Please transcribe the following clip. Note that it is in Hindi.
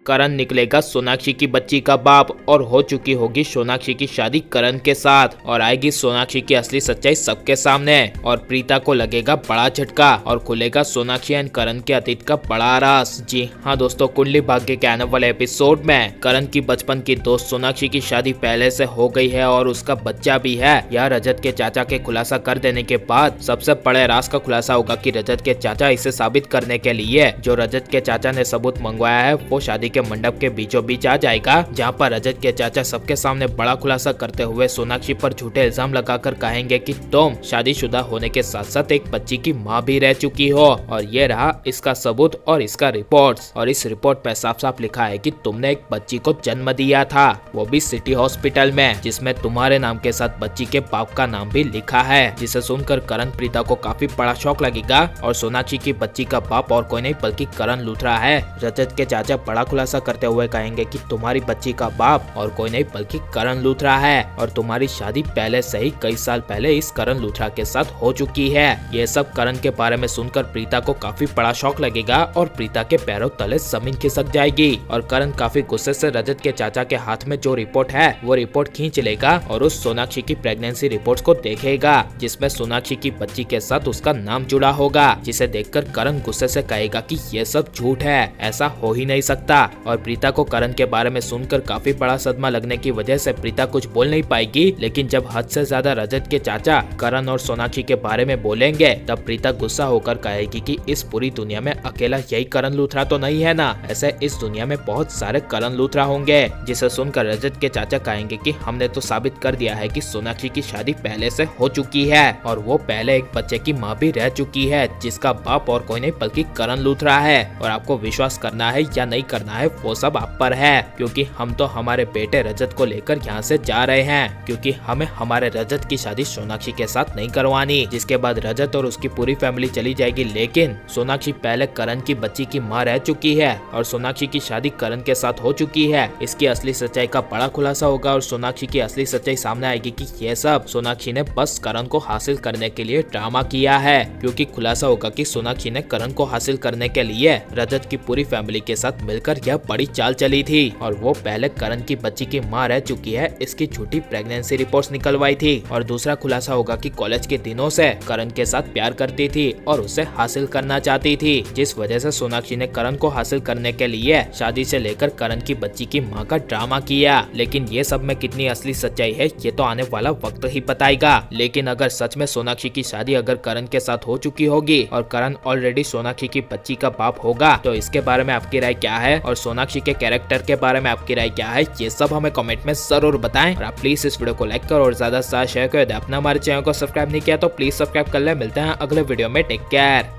करण निकलेगा सोनाक्षी की बच्ची का बाप और हो चुकी होगी सोनाक्षी की शादी करण के साथ और आएगी सोनाक्षी की असली सच्चाई सबके सामने और प्रीता को लगेगा बड़ा झटका और खुलेगा सोनाक्षी एंड करण के अतीत का बड़ा राज। जी हाँ दोस्तों, कुंडली भाग्य के आने वाले एपिसोड में करण की बचपन की दोस्त सोनाक्षी की शादी पहले से हो गई है और उसका बच्चा भी है। यह रजत के चाचा के खुलासा कर देने के बाद सबसे बड़े राज का खुलासा होगा कि रजत के चाचा इसे साबित करने के लिए जो रजत के चाचा ने सबूत मंगवाया है वो शादी के मंडप के बीचों बीच आ जाएगा, जहाँ पर रजत के चाचा सबके सामने बड़ा खुलासा करते हुए सोनाक्षी पर झूठे इल्जाम लगाकर कहेंगे कि तुम शादीशुदा होने के साथ साथ एक बच्ची की माँ भी रह चुकी हो और ये रहा इसका सबूत और इसका रिपोर्ट्स। और इस रिपोर्ट पे साफ साफ लिखा है कि तुमने एक बच्ची को जन्म दिया था, वो भी सिटी हॉस्पिटल में, जिसमें तुम्हारे नाम के साथ बच्ची के बाप का नाम भी लिखा है। जिसे सुनकर करण प्रीता को काफी बड़ा शौक लगेगा और सोनाक्षी की बच्ची का बाप और कोई नहीं बल्कि करण लूथरा है। रजत के चाचा बड़ा खुलासा करते हुए कहेंगे कि तुम्हारी बच्ची का बाप और कोई नहीं बल्कि करण लूथरा है और तुम्हारी शादी पहले से ही कई साल पहले इस करण लूथरा के साथ हो चुकी है। ये सब करण के बारे में सुनकर प्रीता को काफी बड़ा शौक लगेगा और प्रीता के पैरों तले जमीन खिसक जाएगी और करण काफी गुस्से से रजत के चाचा के हाथ में जो रिपोर्ट है वो रिपोर्ट खींच लेगा और उस सोनाक्षी की प्रेगनेंसी रिपोर्ट्स को देखेगा जिसमें सोनाक्षी की बच्ची के साथ उसका नाम जुड़ा होगा, जिसे देखकर करण गुस्से से कहेगा कि ये सब झूठ है, ऐसा हो ही नहीं सकता। और प्रीता को करण के बारे में सुनकर काफी बड़ा सदमा लगने की वजह से प्रीता कुछ बोल नहीं पाएगी, लेकिन जब हद से ज्यादा रजत के चाचा करण और सोनाक्षी के बारे में बोलेंगे तब प्रीता गुस्सा होकर कहेगी कि इस पूरी दुनिया में अकेला यही करण लूथरा तो नहीं है ना, ऐसे इस दुनिया में बहुत सारे करण लूथरा होंगे। जिसे सुनकर रजत के चाचा कहेंगे कि हमने तो साबित कर दिया है कि सोनाक्षी की शादी पहले से हो चुकी है और वो पहले एक बच्चे की माँ भी रह चुकी है जिसका बाप और कोई नहीं बल्कि करण लूथरा है। और आपको विश्वास करना है या नहीं करना है वो सब आप पर है, क्योंकि हम तो हमारे बेटे रजत को लेकर यहाँ से जा रहे हैं, क्योंकि हमें हमारे रजत की शादी सोनाक्षी के साथ नहीं करवानी। जिसके बाद रजत और उसकी पूरी फैमिली चली जाएगी, लेकिन सोनाक्षी पहले करण की बच्ची की माँ रह चुकी है और सोनाक्षी की शादी करण के साथ हो चुकी है। इसकी असली सच्चाई का बड़ा खुलासा होगा और सोनाक्षी की असली सच्चाई सामने आएगी कि ये सब सोनाक्षी ने बस करण को हासिल करने के लिए ड्रामा किया है, क्योंकि खुलासा होगा कि सोनाक्षी ने करण को हासिल करने के लिए रजत की पूरी फैमिली के साथ मिलकर यह बड़ी चाल चली थी और वो पहले करण की बच्ची की माँ रह चुकी है इसकी झूठी प्रेगनेंसी रिपोर्ट्स निकलवाई थी। और दूसरा खुलासा होगा कि कॉलेज के दिनों से करण के साथ प्यार करती थी और उसे हासिल करना चाहती थी, जिस वजह से सोनाक्षी ने करण को हासिल करने के लिए शादी से लेकर करण की बच्ची की माँ का ड्रामा किया। लेकिन ये सब में कितनी असली सच्चाई है ये तो आने वाला वक्त ही बताएगा। लेकिन अगर सच में सोनाक्षी की शादी अगर करण के साथ हो चुकी होगी और करण ऑलरेडी सोनाक्षी की बच्ची का बाप होगा तो इसके बारे में आपकी राय क्या है और सोनाक्षी के कैरेक्टर के बारे में आपकी राय क्या है, ये सब हमें कमेंट में जरूर बताएं। और आप प्लीज इस वीडियो को लाइक करो और ज्यादा से ज्यादा शेयर करो। अपना हमारे चैनल को सब्सक्राइब नहीं किया तो प्लीज सब्सक्राइब कर ले। मिलते हैं अगले वीडियो में, टेक केयर।